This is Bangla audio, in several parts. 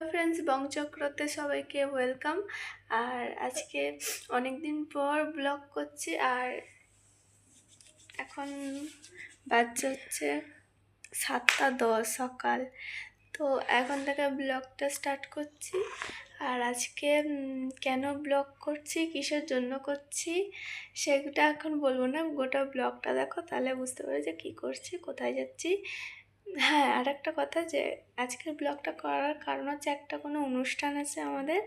ফ্রেন্ডস, বংচক্রতে সবাইকে ওয়েলকাম। আর আজকে অনেক দিন পর ব্লগ করছি। আর এখন বাজছে হচ্ছে 7:10 সকাল। তো এখন থেকে ব্লগটা স্টার্ট করছি। আর আজকে কেন ব্লগ করছি, কিসের জন্য করছি সেটা এখন বলবো না, গোটা ব্লগটা দেখো তাহলে বুঝতে পারো যে কী করছি, কোথায় যাচ্ছি। হ্যাঁ, আর একটা কথা, যে আজকের ব্লগটা করার কারণ হচ্ছে একটা কোনো অনুষ্ঠান আছে আমাদের।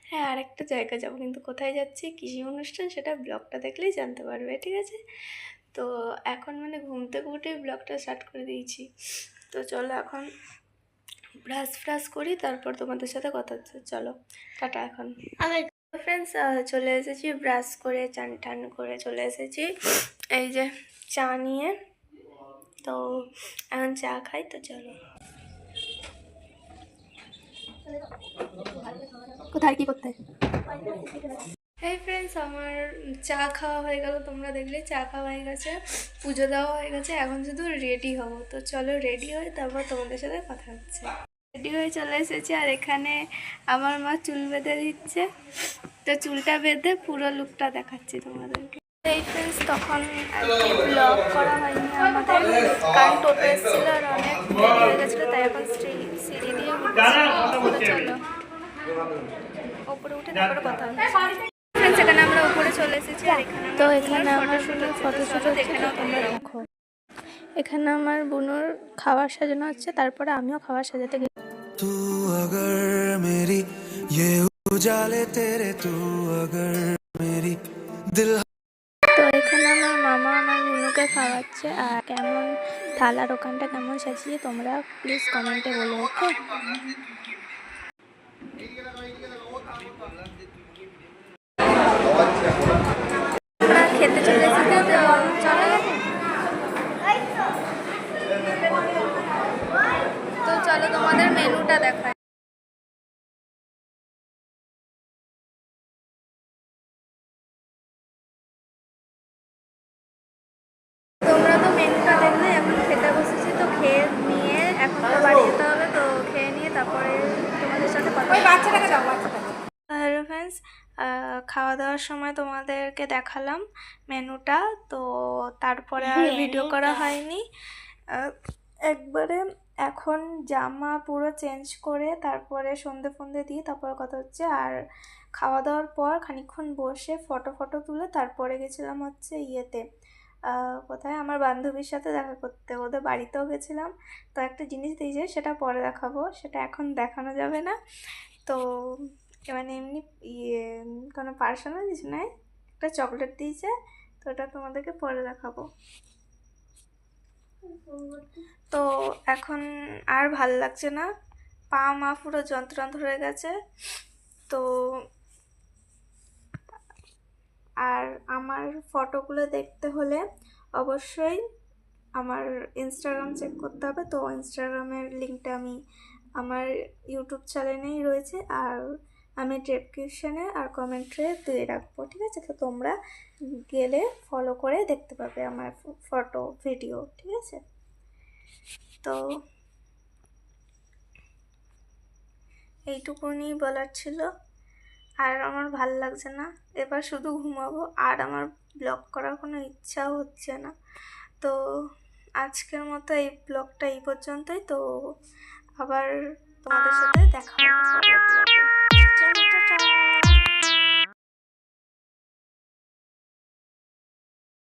হ্যাঁ, আর একটা জায়গায় যাবো, কিন্তু কোথায় যাচ্ছি, কী অনুষ্ঠান, সেটা ব্লগটা দেখলেই জানতে পারবে, ঠিক আছে? তো এখন ঘুম থেকে উঠে ব্লগটা স্টার্ট করে দিয়েছি। তো চলো এখন ব্রাশ করি, তারপর তোমাদের সাথে কথা হচ্ছে। চলো টাটা। এখন ফ্রেন্ডস চলে এসেছি, ব্রাশ করে চান টান করে চলে এসেছি এই যে চা নিয়ে। তো এখন চা খাই, তো চলো। কোথায় কি করতে? হ্যাঁ ফ্রেন্ডস, আমার চা খাওয়া হয়ে গেল, তোমরা দেখলে চা খাওয়া হয়ে গেছে, পুজো দেওয়া হয়ে গেছে, এখন শুধু রেডি হব। তো চলো রেডি হই, তারপর তোমাদের সাথে কথা হচ্ছে। রেডি হয়ে চলে এসেছি, আর এখানে আমার মা চুল বেঁধে দিচ্ছে। তো চুলটা বেঁধে পুরো লুকটা দেখাচ্ছি তোমাদেরকে। এই ফ্রেন্ডস, তখন আর কি ব্লগ করা হয়নি আমাদের, কারণ টোটো এসেছিল আর অনেক দেরি হয়ে গেছিলো, তাই এখন সিঁড়ি দিয়ে চলো ওপরে উঠে তারপরে কথা হবে। ফ্রেন্ডস, এখানে আমরা উপরে চলে এসেছি, আর এখানে আমার ফটোশুট এখানেও তোমরা দেখো। এখানে আমার বোনের খাবার সাজানো হচ্ছে, তারপরে আমিও খাবার সাজাতে গেছি। তু अगर मेरी ये उजाले तेरे तू अगर मेरी दिल। তো এখানে আমার মামা আমার বোনকে খাওয়াচ্ছে। আর কেমন থালার ওখানটা কেমন সাজিয়ে তোমরা প্লিজ কমেন্টে বলো, ওকে? আমরা খেতে চলে এসেছি, তো চলো তোমাদের মেনুটা দেখায়। তোমরা তো মেনুটা দেখলে, এখন খেতে বসেছি। তো খেয়ে নিয়ে এখন তো বাড়ি যেতে হবে, তো খেয়ে নিয়ে তারপরে তোমাদের সাথে কথা। বাচ্চাটাকে দাও, বাচ্চাটাকে। হ্যালো ফ্রেন্ডস, খাওয়া দাওয়ার সময় তোমাদেরকে দেখালাম মেনুটা। তো তারপরে আর ভিডিও করা হয়নি। একবারে এখন জামা পুরো চেঞ্জ করে তারপরে সন্ধে ফন্দে দিয়ে তারপরে কথা হচ্ছে। আর খাওয়া দাওয়ার পর খানিকক্ষণ বসে ফটো তুলে তারপরে গেছিলাম হচ্ছে ইয়েতে, কোথায়, আমার বান্ধবীর সাথে দেখা করতে, ওদের বাড়িতেও গেছিলাম। তো একটা জিনিস দিয়েছে, সেটা পরে দেখাবো, সেটা এখন দেখানো যাবে না। তো এমনি কোনো পার্সোনাল কিছু নয়, একটা চকলেট দিয়েছে, তো ওটা তোমাদেরকে পরে দেখাবো। তো এখন আর ভাল লাগছে না, পা মা পুরো যন্ত্রণা ধরে গেছে। তো আর আমার ফটোগুলো দেখতে হলে অবশ্যই আমার ইনস্টাগ্রাম চেক করতে হবে। তো ইনস্টাগ্রামের লিঙ্কটা আমি আমার ইউটিউব চ্যানেলেই রয়েছে, আর আমি ডেসক্রিপশানে আর কমেন্টে দিয়ে রাখবো, ঠিক আছে? তো তোমরা গেলে ফলো করে দেখতে পাবে আমার ফটো ভিডিও, ঠিক আছে? তো এইটুকুনি বলার ছিল। আর আমার ভাল লাগছে না, এবার শুধু ঘুমাবো, আর আমার ব্লগ করার কোনো ইচ্ছাও হচ্ছে না। তো আজকের মতো এই ব্লগটা এই পর্যন্তই। তো আবার তোমাদের সাথে দেখা হবে।